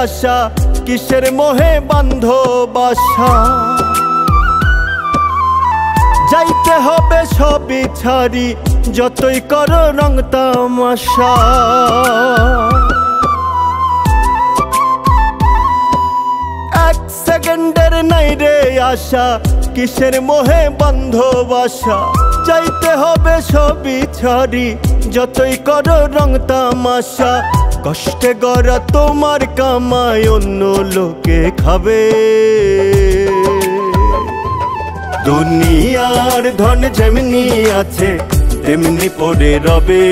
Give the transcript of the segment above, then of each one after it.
আশা কিসের মোহে বাঁধো বাসা যাইতে হবে সবই ছাড়ি যতই করো রং তামাশা এক সেকেন্ডের নাই রে আশা কিসের মোহে বাঁধো বাসা যাইতে হবে সবই ছাড়ি যতই করো রং তামাশা কষ্টে গড়া তোমার কামাই অন্য লোকে খাবে দুনিয়ার ধন যেমনি আছে তেমনি পড়ে রবে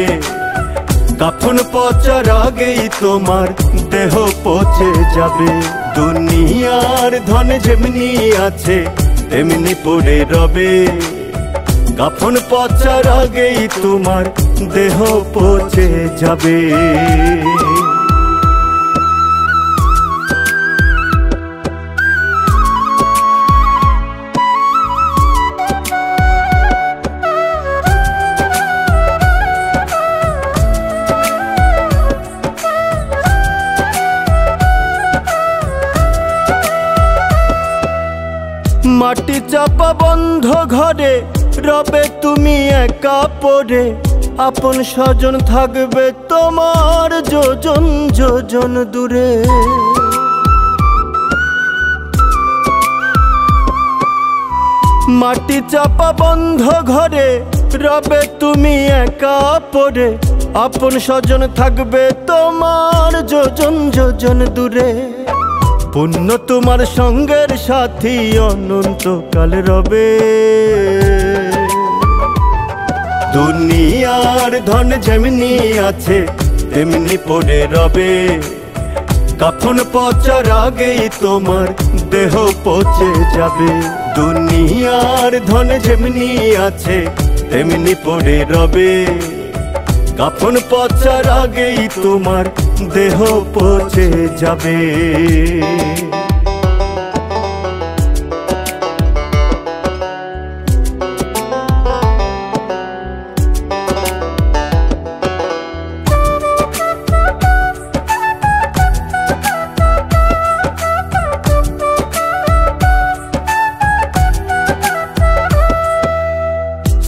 কাফন পচার আগেই তোমার দেহ পচে যাবে দুনিয়ার ধন যেমনি আছে তেমনি পড়ে রবে কাফন পচার আগেই তোমার দেহ পচে যাবে মাটি চাপা বন্ধ ঘরে রবে তুমি একা পড়ে আপন স্বজন থাকবে তোমার যোজন যোজন দূরে মাটি চাপা বন্ধ ঘরে রবে তুমি একা পড়ে আপন স্বজন থাকবে তোমার যোজন যোজন দূরে পুণ্য তোমার সঙ্গের সাথী অনন্তকাল রবে দুনিয়ার ধন যেমনি আছে তেমনি পড়ে রবে কাফন পচার আগেই তোমার দেহ পচে যাবে দুনিয়ার ধন যেমনি আছে তেমনি পড়ে রবে কাফন পচার আগেই তোমার দেহ পচে যাবে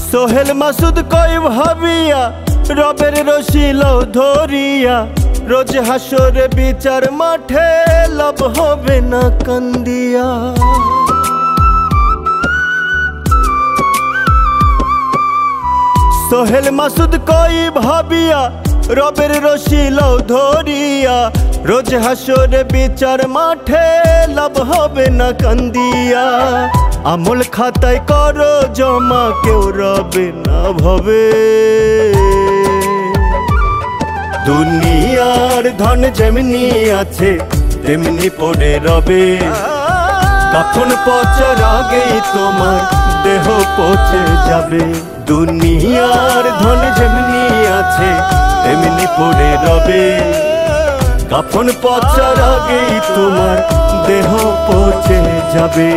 সোহেল মাসুদ কই ভাবিয়া রবের রশিল ধরিয়া রোজ হাসরে বিচার মাঠে লাভ হবে না কান্দিয়া সোহেল মাসুদ কই ভাবিয়া রবের রশিল ধরিয়া রোজ হাসরে বিচার মাঠে লাভ হবে না কান্দিয়া আমল খাতায় করো জমা কেউ রবে না ভবে দুনিয়ার ধন যেমনি আছে তেমনি পড়ে রবে কাফন পচার আগেই তোমার দেহ পচে যাবে দুনিয়ার ধন যেমনি আছে তেমনি পড়ে রবে কাফন পচার আগেই তোমার দেহ পচে যাবে।